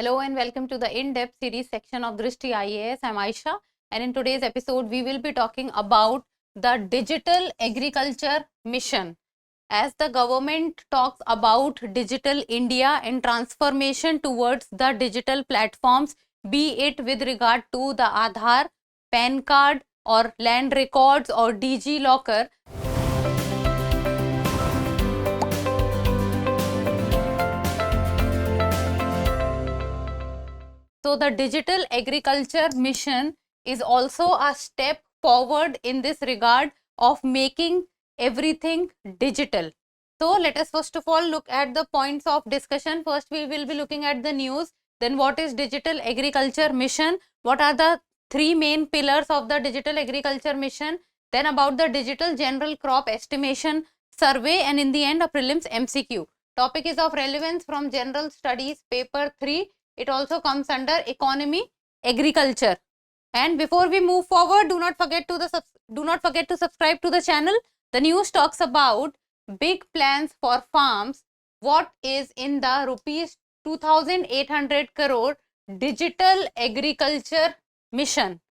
Hello and welcome to the in-depth series section of Drishti IAS. I'm Aisha, and in today's episode we will be talking about the Digital Agriculture Mission. As the government talks about Digital India and transformation towards the digital platforms, be it with regard to the Aadhaar, PAN card or land records or DG Locker, so the Digital Agriculture Mission is also a step forward in this regard of making everything digital. So let us first of all look at the points of discussion. First we will be looking at the news. Then what is Digital Agriculture Mission? What are the three main pillars of the Digital Agriculture Mission? Then about the Digital General Crop Estimation Survey, and in the end a prelims MCQ. Topic is of relevance from General Studies paper 3. It also comes under economy, agriculture. And before we move forward, do not forget to subscribe to the channel. The news talks about big plans for farms. What is in the rupees 2,800 crore Digital Agriculture Mission?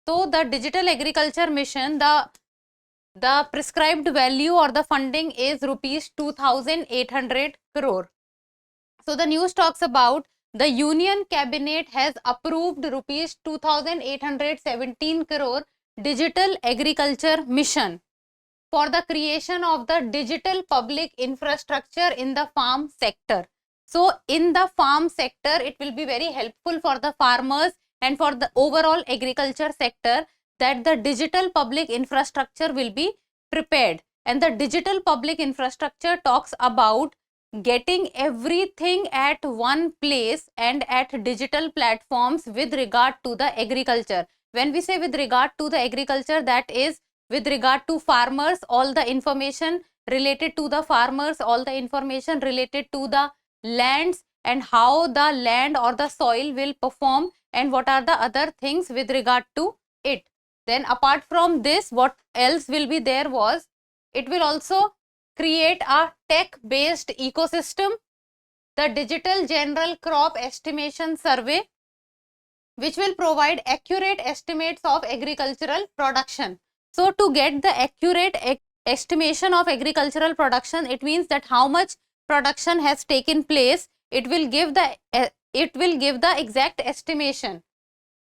So the Digital Agriculture Mission, the prescribed value or the funding is rupees 2,800 crore. So the news talks about the Union Cabinet has approved rupees 2,817 crore Digital Agriculture Mission for the creation of the digital public infrastructure in the farm sector. So in the farm sector, it will be very helpful for the farmers and for the overall agriculture sector that the digital public infrastructure will be prepared. And the digital public infrastructure talks about getting everything at one place and at digital platforms with regard to the agriculture. When we say with regard to the agriculture, that is with regard to farmers, all the information related to the farmers, all the information related to the lands and how the land or the soil will perform and what are the other things with regard to it. Then apart from this, what else will be there was, it will also create a tech-based ecosystem, the Digital General Crop Estimation Survey, which will provide accurate estimates of agricultural production. So to get the accurate estimation of agricultural production, it means that how much production has taken place, it will give the exact estimation.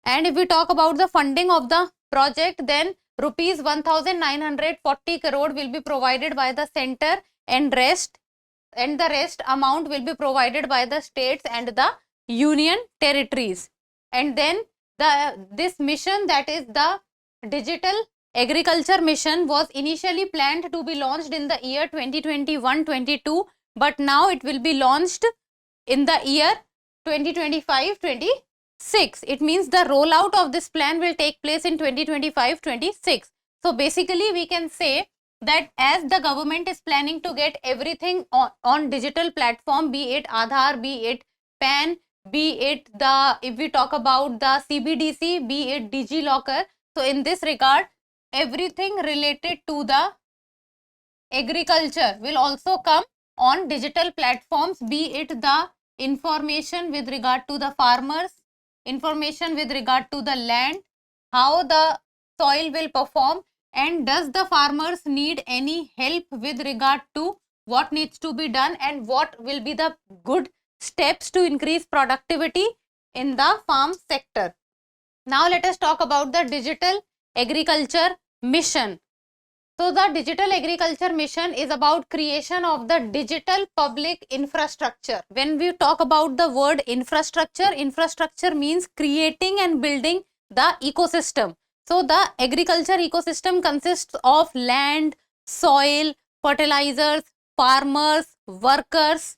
And if we talk about the funding of the project, then rupees 1,940 crore will be provided by the center and the rest amount will be provided by the states and the union territories. And then this mission, that is the Digital Agriculture Mission, was initially planned to be launched in the year 2021-22, but now it will be launched in the year 2025-26. It means the rollout of this plan will take place in 2025-26. So basically we can say that as the government is planning to get everything on digital platform, be it Aadhaar, be it PAN, be it if we talk about the CBDC, be it DG Locker. So in this regard, everything related to the agriculture will also come on digital platforms, be it the information with regard to the farmers, information with regard to the land, how the soil will perform, and does the farmers need any help with regard to what needs to be done and what will be the good steps to increase productivity in the farm sector. Now let us talk about the Digital Agriculture Mission. So the Digital Agriculture Mission is about creation of the digital public infrastructure. When we talk about the word infrastructure, infrastructure means creating and building the ecosystem. So the agriculture ecosystem consists of land, soil, fertilizers, farmers, workers.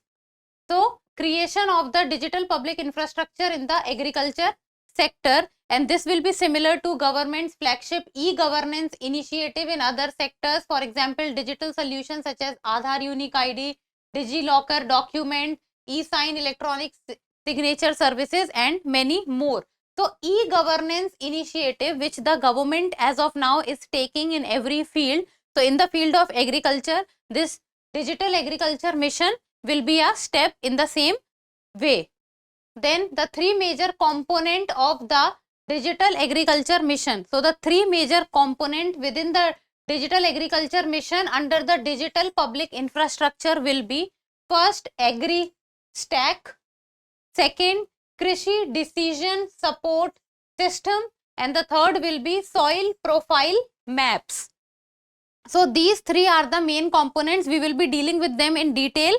So creation of the digital public infrastructure in the agriculture sector, and this will be similar to government's flagship e-governance initiative in other sectors. For example, digital solutions such as Aadhaar Unique ID, DigiLocker document, e-sign electronic signature services and many more. So e-governance initiative which the government as of now is taking in every field. So in the field of agriculture, this Digital Agriculture Mission will be a step in the same way. then the three major component of the digital agriculture mission. So the three major component within the digital agriculture mission under the digital public infrastructure will be first agri stack, second Krishi decision support system, and the third will be soil profile maps. So these three are the main components. We will be dealing with them in detail.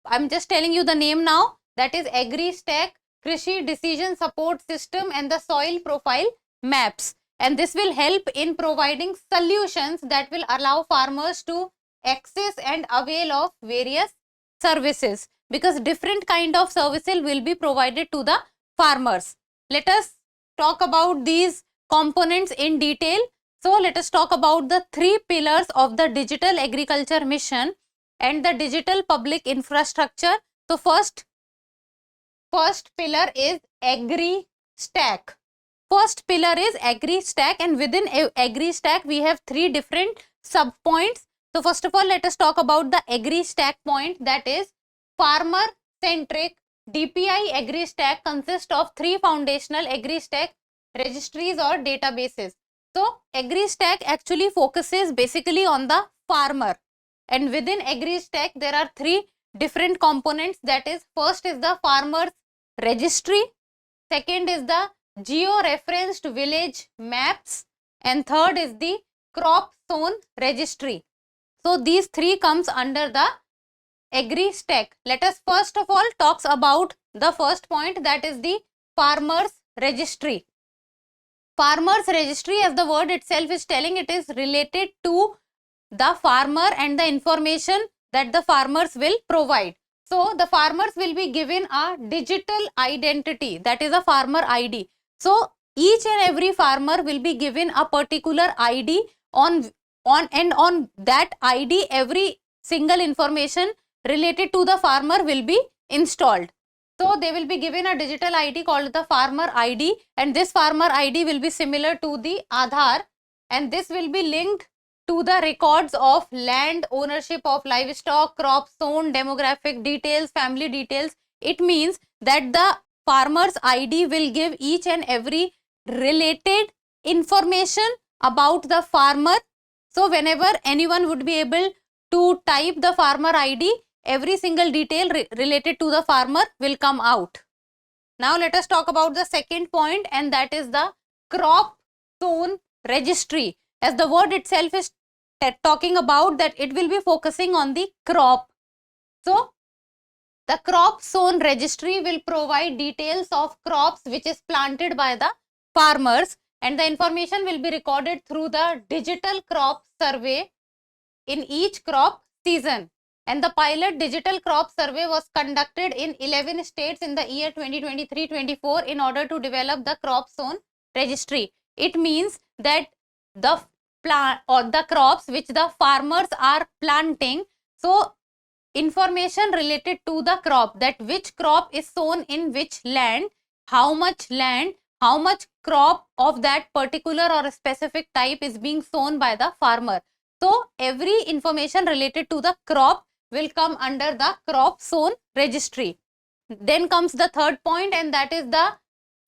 I'm just telling you the name now. That is Agri Stack, Krishi Decision Support System, and the Soil Profile Maps. And this will help in providing solutions that will allow farmers to access and avail of various services, because different kind of services will be provided to the farmers. Let us talk about these components in detail. So let us talk about the three pillars of the digital agriculture mission and the digital public infrastructure. So first pillar is Agri Stack. First pillar is Agri Stack, and within Agri Stack we have three different sub points. So first of all, let us talk about the Agri Stack point, that is farmer centric DPI Agri Stack consists of three foundational Agri Stack registries or databases. So Agri Stack actually focuses basically on the farmer, and within Agri Stack there are three different components. That is, first is the farmer's registry, second is the geo-referenced village maps, and third is the crop zone registry. So these three comes under the Agri Stack. Let us first of all talks about the first point, that is the farmer's registry. Farmer's registry, as the word itself is telling, it is related to the farmer and the information that the farmers will provide. So the farmers will be given a digital identity, that is a farmer ID. So each and every farmer will be given a particular ID on that ID every single information related to the farmer will be installed. So they will be given a digital ID called the farmer ID, and this farmer ID will be similar to the Aadhaar, and this will be linked to the records of land, ownership of livestock, crop zone, demographic details, family details. It means that the farmer's ID will give each and every related information about the farmer. So whenever anyone would be able to type the farmer ID, every single detail related to the farmer will come out. Now let us talk about the second point, and that is the crop zone registry. As the word itself is talking about, that it will be focusing on the crop. So the crop zone registry will provide details of crops which is planted by the farmers, and the information will be recorded through the digital crop survey in each crop season. And the pilot digital crop survey was conducted in 11 states in the year 2023-24 in order to develop the crop zone registry. It means that the plant or the crops which the farmers are planting, so information related to the crop, that which crop is sown in which land, how much land, how much crop of that particular or a specific type is being sown by the farmer. So every information related to the crop will come under the crop zone registry. Then comes the third point, and that is the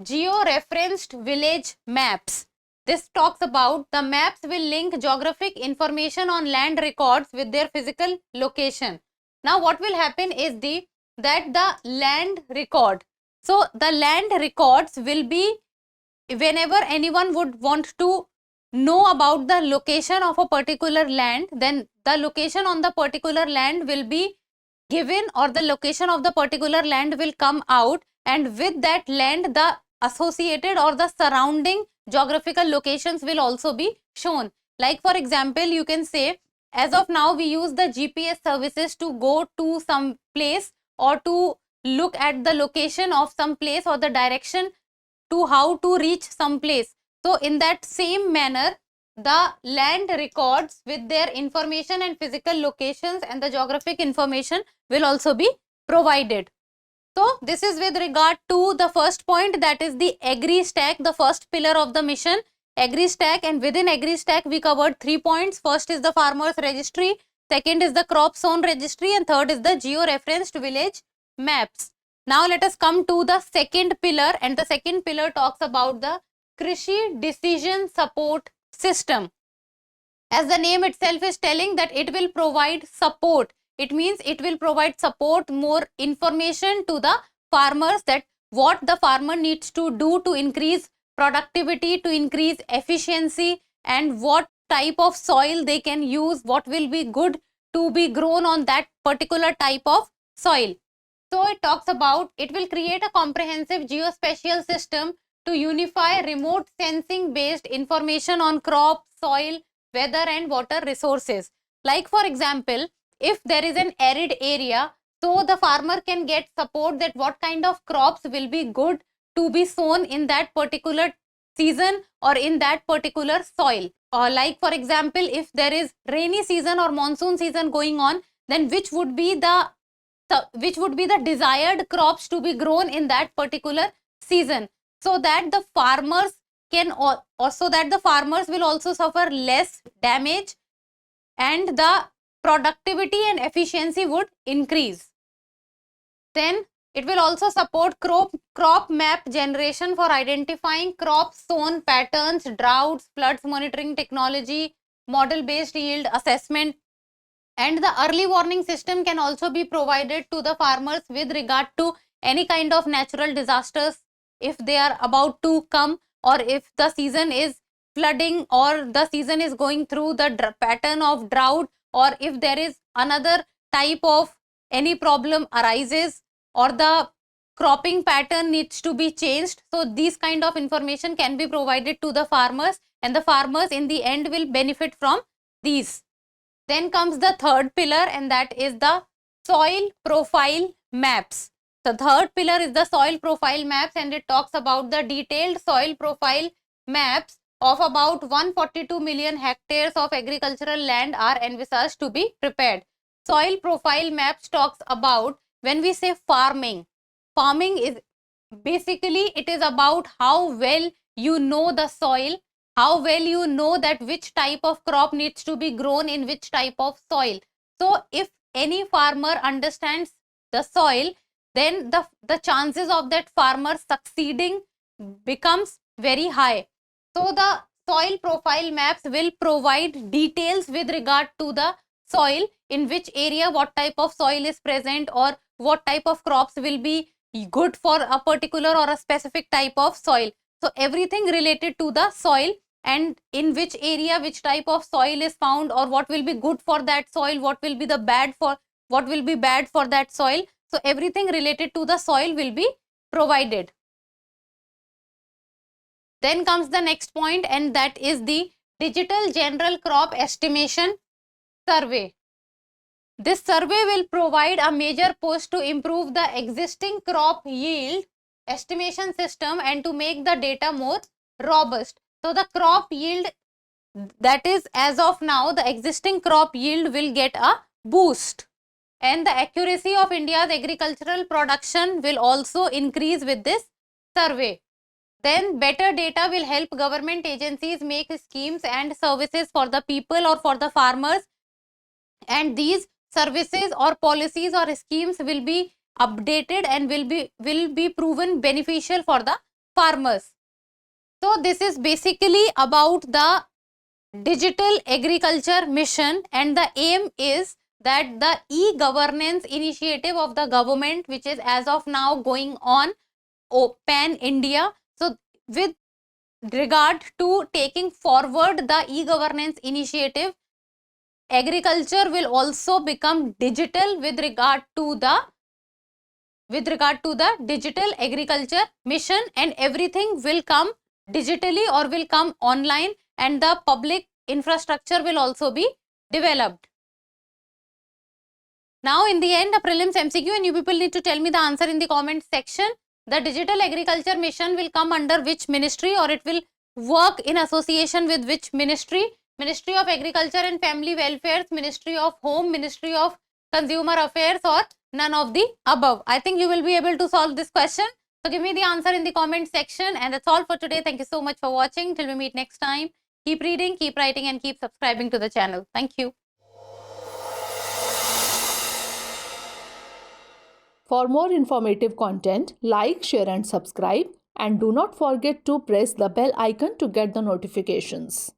geo-referenced village maps. This talks about the maps will link geographic information on land records with their physical location. Now what will happen is that the land record. So the land records will be, whenever anyone would want to know about the location of a particular land, then the location on the particular land will be given, or the location of the particular land will come out, and with that land the associated or the surrounding geographical locations will also be shown. Like for example, you can say, as of now we use the GPS services to go to some place or to look at the location of some place or the direction to how to reach some place. So in that same manner, the land records with their information and physical locations and the geographic information will also be provided. So this is with regard to the first point, that is the Agri Stack, the first pillar of the mission, Agri Stack. And within Agri Stack we covered 3 points. First is the farmers registry, second is the crop zone registry, and third is the geo-referenced village maps. Now let us come to the second pillar, and the second pillar talks about the Krishi Decision Support System. As the name itself is telling that it will provide support. It means it will provide support, more information to the farmers, that what the farmer needs to do to increase productivity, to increase efficiency, and what type of soil they can use, what will be good to be grown on that particular type of soil. So it talks about, it will create a comprehensive geospatial system to unify remote sensing based information on crop, soil, weather and water resources. Like for example, if there is an arid area, so the farmer can get support that what kind of crops will be good to be sown in that particular season or in that particular soil. Or like for example, if there is rainy season or monsoon season going on, then which would be the desired crops to be grown in that particular season, so that the farmers can also, that the farmers will also suffer less damage and the productivity and efficiency would increase. Then it will also support crop map generation for identifying crop sown patterns, droughts, floods monitoring technology, model based yield assessment, and the early warning system can also be provided to the farmers with regard to any kind of natural disasters if they are about to come, or if the season is flooding, or the season is going through the pattern of drought, or if there is another type of any problem arises, or the cropping pattern needs to be changed. So these kind of information can be provided to the farmers, and the farmers in the end will benefit from these. Then comes the third pillar, and that is the soil profile maps. The third pillar is the soil profile maps, and it talks about the detailed soil profile maps of about 142 million hectares of agricultural land are envisaged to be prepared. Soil profile maps talks about, when we say farming is basically, it is about how well you know the soil, how well you know that which type of crop needs to be grown in which type of soil. So if any farmer understands the soil, then the chances of that farmer succeeding becomes very high. So the soil profile maps will provide details with regard to the soil, in which area what type of soil is present, or what type of crops will be good for a particular or a specific type of soil. So everything related to the soil, and in which area which type of soil is found, or what will be good for that soil, what will be bad for that soil. So everything related to the soil will be provided. Then comes the next point, and that is the Digital General Crop Estimation Survey. This survey will provide a major push to improve the existing crop yield estimation system and to make the data more robust. So the crop yield, that is as of now, the existing crop yield will get a boost, and the accuracy of India's agricultural production will also increase with this survey. Then better data will help government agencies make schemes and services for the people or for the farmers, and these services or policies or schemes will be updated and will be proven beneficial for the farmers. So this is basically about the Digital Agriculture Mission, and the aim is that the e-governance initiative of the government, which is as of now going on pan India. So with regard to taking forward the e-governance initiative, agriculture will also become digital with regard to the Digital Agriculture Mission, and everything will come digitally or will come online, and the public infrastructure will also be developed. Now in the end, a prelims MCQ, and you people need to tell me the answer in the comment section. The Digital Agriculture Mission will come under which ministry, or it will work in association with which ministry? Ministry of Agriculture and Family Welfare, Ministry of Home, Ministry of Consumer Affairs, or none of the above? I think you will be able to solve this question. So give me the answer in the comment section, and that's all for today. Thank you so much for watching. Till we meet next time, keep reading, keep writing, and keep subscribing to the channel. Thank you. For more informative content, like, share and subscribe, and do not forget to press the bell icon to get the notifications.